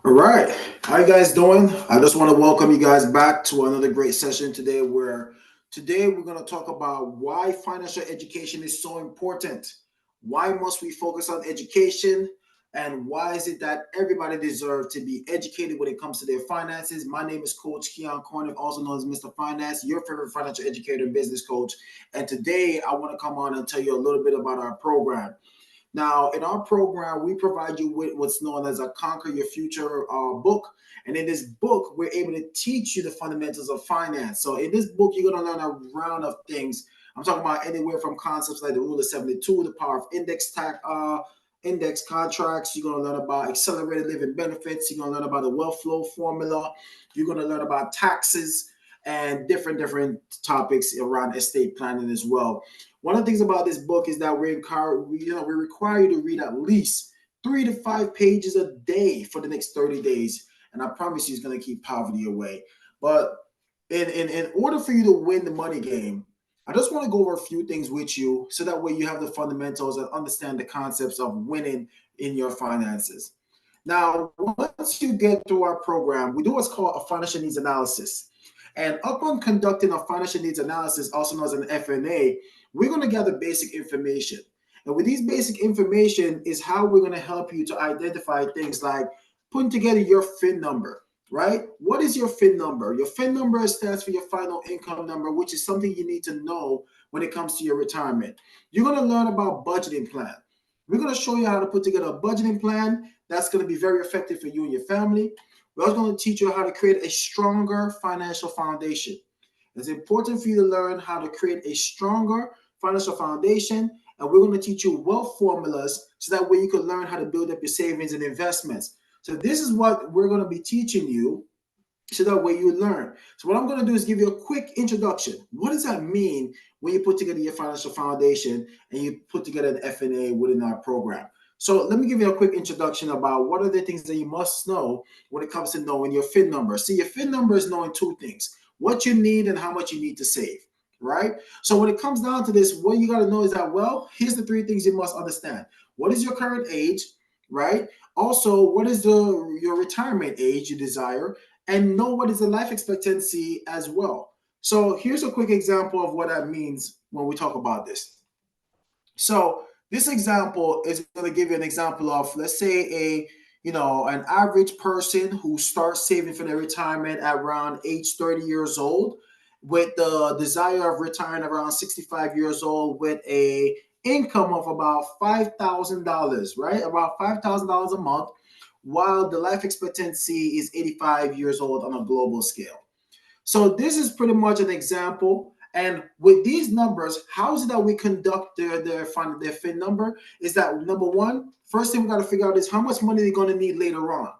All right. How you guys doing? I just want to welcome you guys back to another great session today where today we're going to talk about why financial education is so important. Why must we focus on education? And why is it that everybody deserves to be educated when it comes to their finances? My name is Coach Keyon Corniffe, also known as Mr. Finance, your favorite financial educator and business coach. And today I want to come on and tell you a little bit about our program. Now, in our program, we provide you with what's known as a Conquer Your Future book. And in this book, we're able to teach you the fundamentals of finance. So in this book, you're going to learn a round of things. I'm talking about anywhere from concepts like the rule of 72, the power of index contracts. You're going to learn about accelerated living benefits. You're going to learn about the wealth flow formula. You're going to learn about taxes and different topics around estate planning as well. One of the things about this book is that we require you to read at least 3 to 5 pages a day for the next 30 days. And I promise you it's going to keep poverty away. But in order for you to win the money game, I just want to go over a few things with you so that way you have the fundamentals and understand the concepts of winning in your finances. Now, once you get through our program, we do what's called a financial needs analysis. And upon conducting a financial needs analysis, also known as an FNA, we're going to gather basic information. And with these basic information is how we're going to help you to identify things like putting together your FIN number, right? What is your FIN number? Your FIN number stands for your final income number, which is something you need to know when it comes to your retirement. You're going to learn about budgeting plan. We're going to show you how to put together a budgeting plan that's going to be very effective for you and your family. We're also going to teach you how to create a stronger financial foundation. It's important for you to learn how to create a stronger financial foundation, and we're going to teach you wealth formulas so that way you can learn how to build up your savings and investments. So this is what we're going to be teaching you so that way you learn. So what I'm going to do is give you a quick introduction. What does that mean when you put together your financial foundation and you put together an FNA within our program? So let me give you a quick introduction about what are the things that you must know when it comes to knowing your FIN number. See, your FIN number is knowing two things: what you need and how much you need to save, right? So when it comes down to this, what you got to know is that, well, here's the three things you must understand. What is your current age, right? Also, what is your retirement age you desire? And know what is the life expectancy as well. So here's a quick example of what that means when we talk about this. So this example is going to give you an example of, let's say, an average person who starts saving for their retirement at around age 30 years old, with the desire of retiring around 65 years old, with a income of about $5,000, right? About $5,000 a month, while the life expectancy is 85 years old on a global scale. So this is pretty much an example. And with these numbers, how is it that we conduct their FIN number? Is that number one, first thing we got to figure out is how much money they're going to need later on.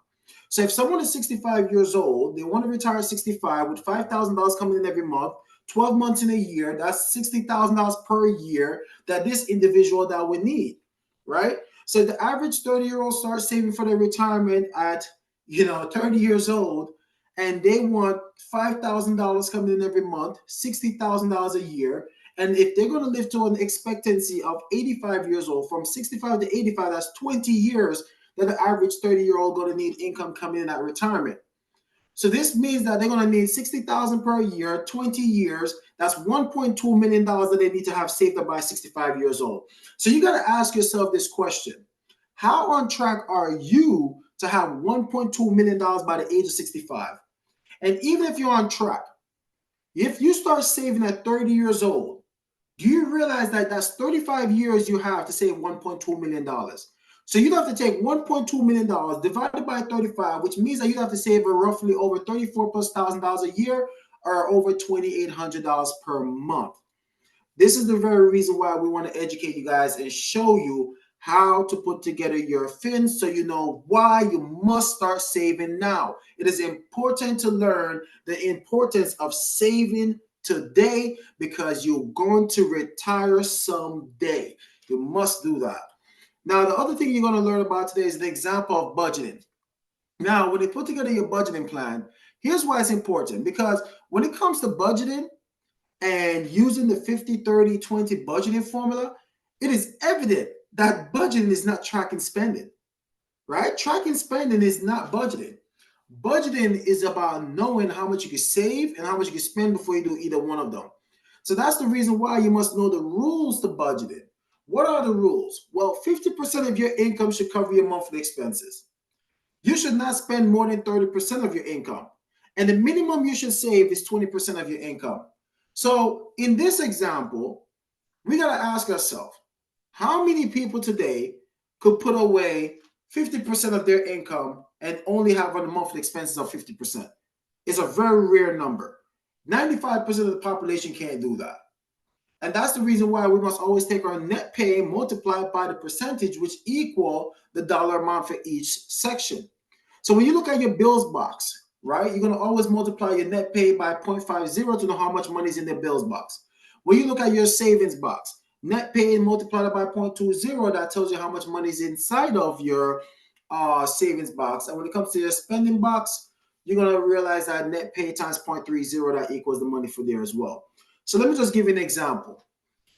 So if someone is 65 years old, they want to retire at 65 with $5,000 coming in every month, 12 months in a year, that's $60,000 per year that this individual that would need, right? So the average 30-year-old starts saving for their retirement at 30 years old, and they want $5,000 coming in every month, $60,000 a year. And if they're going to live to an expectancy of 85 years old, from 65 to 85, that's 20 years that the average 30-year-old going to need income coming in at retirement. So this means that they're going to need 60,000 per year, 20 years. That's $1.2 million that they need to have saved up by 65 years old. So you got to ask yourself this question: how on track are you to have $1.2 million by the age of 65? And even if you're on track, if you start saving at 30 years old, do you realize that that's 35 years you have to save $1.2 million? So you'd have to take $1.2 million divided by 35, which means that you'd have to save roughly over 34 plus $1,000 a year, or over $2,800 per month. This is the very reason why we want to educate you guys and show you how to put together your fins so you know why you must start saving now. It is important to learn the importance of saving today because you're going to retire someday. You must do that. Now, the other thing you're going to learn about today is the example of budgeting. Now, when you put together your budgeting plan, here's why it's important. Because when it comes to budgeting and using the 50-30-20 budgeting formula, it is evident that budgeting is not tracking spending, right? Tracking spending is not budgeting. Budgeting is about knowing how much you can save and how much you can spend before you do either one of them. So that's the reason why you must know the rules to budgeting. What are the rules? Well, 50% of your income should cover your monthly expenses. You should not spend more than 30% of your income. And the minimum you should save is 20% of your income. So in this example, we got to ask ourselves, how many people today could put away 50% of their income and only have on the monthly expenses of 50%? It's a very rare number. 95% of the population can't do that. And that's the reason why we must always take our net pay multiplied by the percentage, which equal the dollar amount for each section. So when you look at your bills box, right, you're going to always multiply your net pay by 0.50 to know how much money is in the bills box. When you look at your savings box, net pay multiplied by 0.20, that tells you how much money is inside of your savings box. And when it comes to your spending box, you're going to realize that net pay times 0.30, that equals the money for there as well. So let me just give you an example.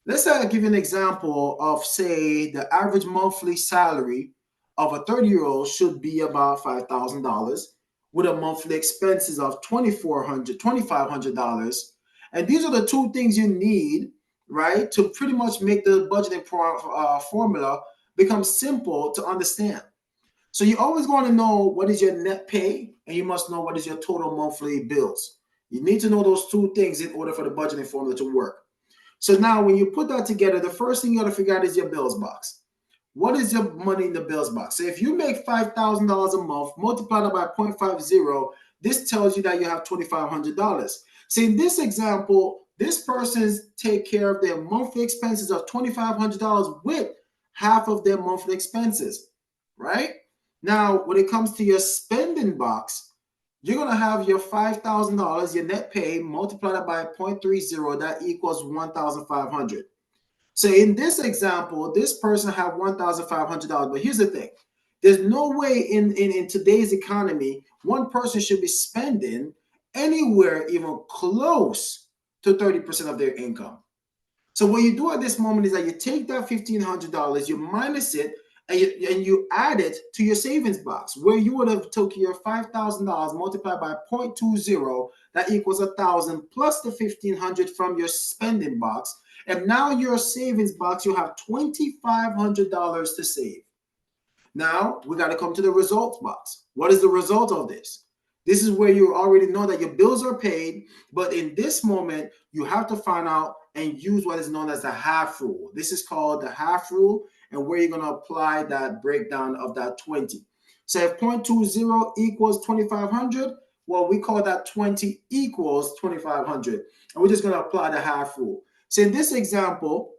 Let's say I give you an example of, say, the average monthly salary of a 30-year-old should be about $5,000 with a monthly expenses of $2,500. And these are the two things you need, right, to pretty much make the budgeting formula become simple to understand. So you always want to know what is your net pay, and you must know what is your total monthly bills. You need to know those two things in order for the budgeting formula to work. So now when you put that together, the first thing you got to figure out is your bills box. What is your money in the bills box? So if you make $5,000 a month, multiply that by 0.50, this tells you that you have $2,500. So in this example, this person's take care of their monthly expenses of $2,500 with half of their monthly expenses, right? Now, when it comes to your spending box, you're going to have your $5,000, your net pay, multiply that by 0.30, that equals $1,500. So in this example, this person have $1,500. But here's the thing. There's no way in today's economy, one person should be spending anywhere even close to 30% of their income. So what you do at this moment is that you take that $1,500, you minus it, and you add it to your savings box, where you would have took your $5,000 multiplied by 0.20, that equals 1,000 plus the 1,500 from your spending box. And now your savings box, you have $2,500 to save. Now we got to come to the results box. What is the result of this? This is where you already know that your bills are paid, but in this moment, you have to find out and use what is known as the half rule. This is called the half rule, and where you're going to apply that breakdown of that 20. So if 0.20 equals 2,500, well, we call that 20 equals 2,500. And we're just going to apply the half rule. So in this example,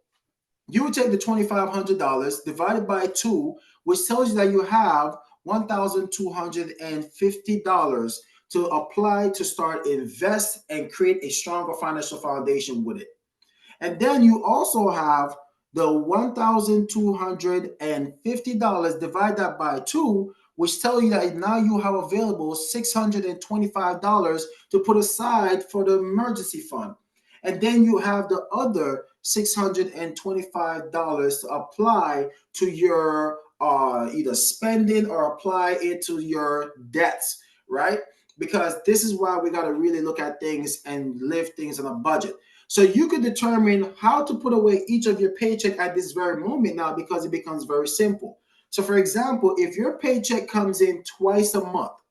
you would take the $2,500 divided by 2, which tells you that you have $1,250 to apply to start invest and create a stronger financial foundation with it. And then you also have the $1,250 divide that by 2, which tells you that now you have available $625 to put aside for the emergency fund. And then you have the other $625 to apply to your either spending or apply it to your debts, right? Because this is why we got to really look at things and live things on a budget. So you can determine how to put away each of your paycheck at this very moment now, because it becomes very simple. So for example, if your paycheck comes in twice a month,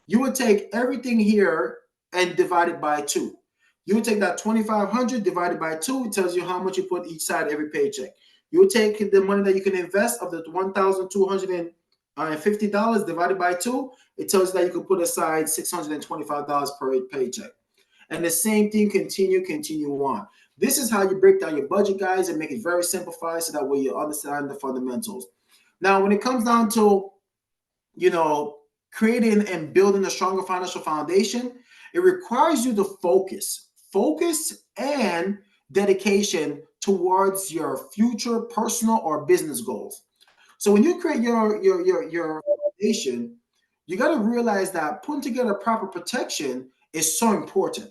you would take everything here and divide it by 2. You would take that 2,500 divided by 2. It tells you how much you put each side every paycheck. You would take the money that you can invest of the $1,250 divided by 2. It tells you that you can put aside $625 per paycheck. And the same thing, continue on. This is how you break down your budget, guys, and make it very simplified so that way you understand the fundamentals. Now, when it comes down to, creating and building a stronger financial foundation, it requires you to focus and dedication towards your future personal or business goals. So when you create your foundation, you got to realize that putting together proper protection is so important.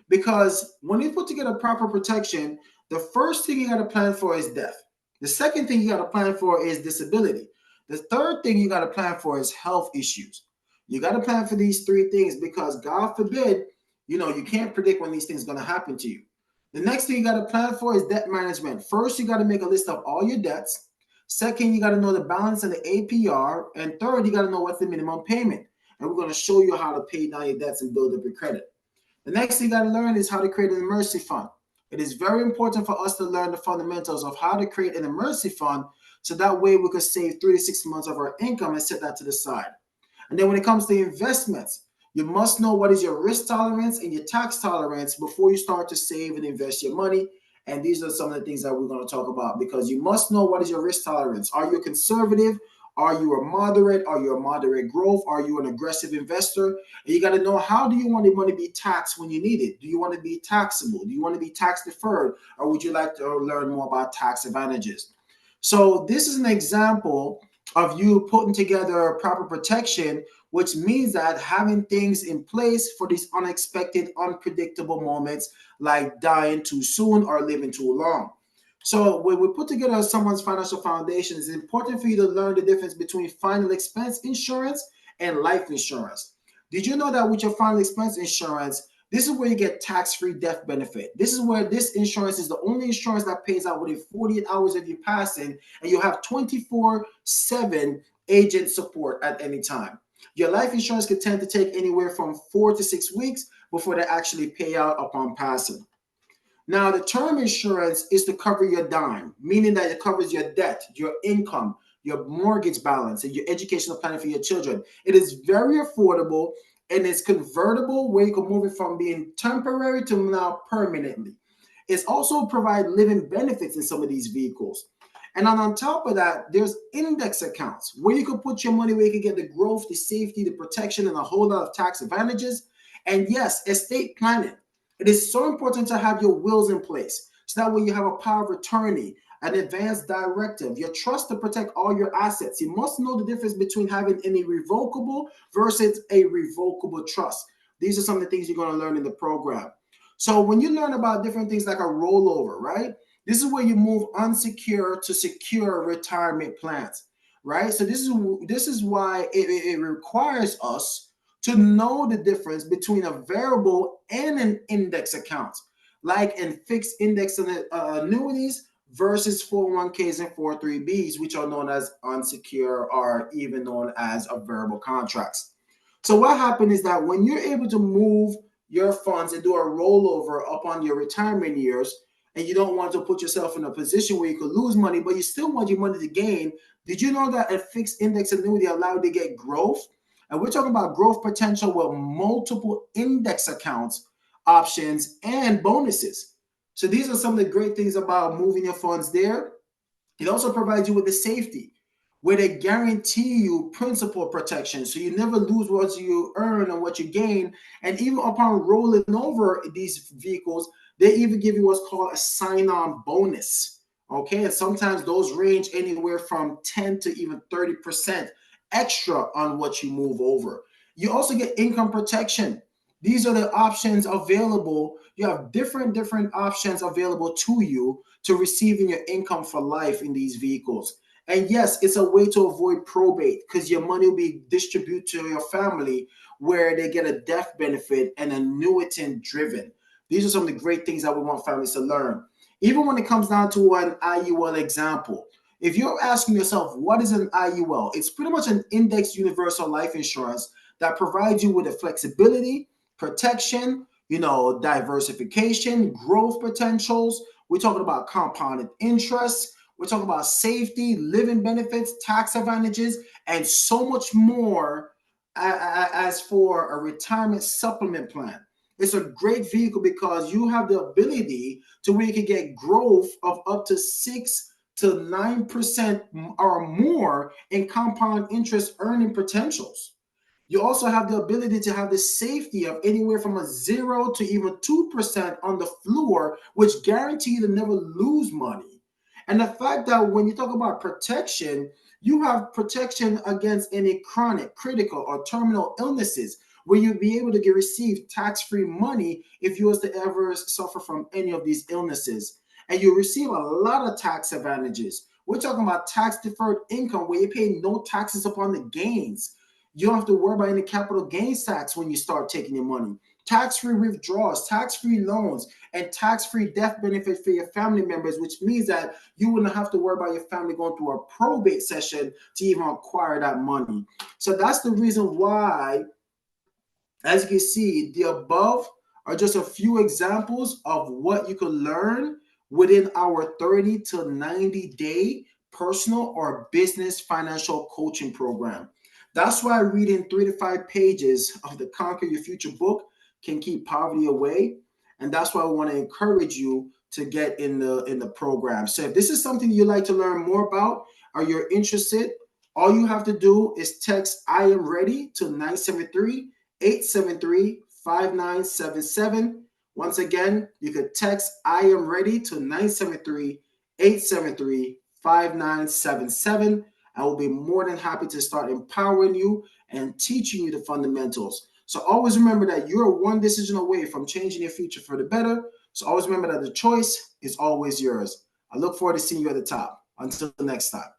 Because when you put together proper protection, the first thing you got to plan for is death. The second thing you got to plan for is disability. The third thing you got to plan for is health issues. You got to plan for these three things because God forbid, you can't predict when these things are going to happen to you. The next thing you got to plan for is debt management. First, you got to make a list of all your debts. Second, you got to know the balance and the APR. And third, you got to know what's the minimum payment. And we're going to show you how to pay down your debts and build up your credit. The next thing you got to learn is how to create an emergency fund. It is very important for us to learn the fundamentals of how to create an emergency fund so that way we could save 3 to 6 months of our income and set that to the side. And then when it comes to investments, you must know what is your risk tolerance and your tax tolerance before you start to save and invest your money. And these are some of the things that we're going to talk about because you must know what is your risk tolerance. Are you conservative? Are you a moderate? Are you a moderate growth? Are you an aggressive investor? And you got to know, how do you want the money to be taxed when you need it? Do you want to be taxable? Do you want to be tax deferred? Or would you like to learn more about tax advantages? So this is an example of you putting together proper protection, which means that having things in place for these unexpected, unpredictable moments like dying too soon or living too long. So when we put together someone's financial foundation, it's important for you to learn the difference between final expense insurance and life insurance. Did you know that with your final expense insurance, this is where you get tax-free death benefit. This is where this insurance is the only insurance that pays out within 48 hours of you passing, and you have 24/7 agent support at any time. Your life insurance can tend to take anywhere from 4 to 6 weeks before they actually pay out upon passing. Now, the term insurance is to cover your dime, meaning that it covers your debt, your income, your mortgage balance, and your educational planning for your children. It is very affordable and it's convertible where you can move it from being temporary to now permanently. It's also provide living benefits in some of these vehicles. And on top of that, there's index accounts where you can put your money where you can get the growth, the safety, the protection, and a whole lot of tax advantages. And yes, estate planning. It is so important to have your wills in place. So that way you have a power of attorney, an advance directive, your trust to protect all your assets. You must know the difference between having an irrevocable versus a revocable trust. These are some of the things you're going to learn in the program. So when you learn about different things like a rollover, right? This is where you move unsecure to secure retirement plans, right? So this is why it requires us to know the difference between a variable and an index account, like in fixed index annuities versus 401ks and 403bs, which are known as unsecure or even known as a variable contracts. So what happened is that when you're able to move your funds and do a rollover upon your retirement years, and you don't want to put yourself in a position where you could lose money, but you still want your money to gain, did you know that a fixed index annuity allowed you to get growth? And we're talking about growth potential with multiple index accounts, options, and bonuses. So these are some of the great things about moving your funds there. It also provides you with the safety where they guarantee you principal protection. So you never lose what you earn and what you gain. And even upon rolling over these vehicles, they even give you what's called a sign-on bonus. Okay, and sometimes those range anywhere from 10 to even 30% extra on what you move over. You also get income protection. These are the options available. You have different options available to you to receiving your income for life in these vehicles. And yes, it's a way to avoid probate because your money will be distributed to your family where they get a death benefit and annuitant driven. These are some of the great things that we want families to learn. Even when it comes down to an IUL example, if you're asking yourself, what is an IUL? It's pretty much an indexed universal life insurance that provides you with the flexibility, protection, diversification, growth potentials. We're talking about compounded interest. We're talking about safety, living benefits, tax advantages, and so much more as for a retirement supplement plan. It's a great vehicle because you have the ability to where you can get growth of up to 6 to 9% or more in compound interest earning potentials. You also have the ability to have the safety of anywhere from a 0 to even 2% on the floor, which guarantee you to never lose money. And the fact that when you talk about protection, you have protection against any chronic, critical, or terminal illnesses where you'll be able to receive tax-free money if you was to ever suffer from any of these illnesses. And you receive a lot of tax advantages We're talking about tax deferred income where you pay no taxes upon the gains. You don't have to worry about any capital gains tax when you start taking your money. Tax-free withdrawals, tax-free loans, and tax-free death benefit for your family members, which means that you wouldn't have to worry about your family going through a probate session to even acquire that money. So that's the reason why, as you can see, the above are just a few examples of what you can learn within our 30 to 90 day personal or business financial coaching program. That's why reading 3 to 5 pages of the Conquer Your Future book can keep poverty away. And that's why I want to encourage you to get in the program. So if this is something you'd like to learn more about or you're interested, all you have to do is text I am ready to 973-873-5977. Once again, you could text I am ready to 973-873-5977. I will be more than happy to start empowering you and teaching you the fundamentals. So always remember that you're one decision away from changing your future for the better. So always remember that the choice is always yours. I look forward to seeing you at the top. Until next time.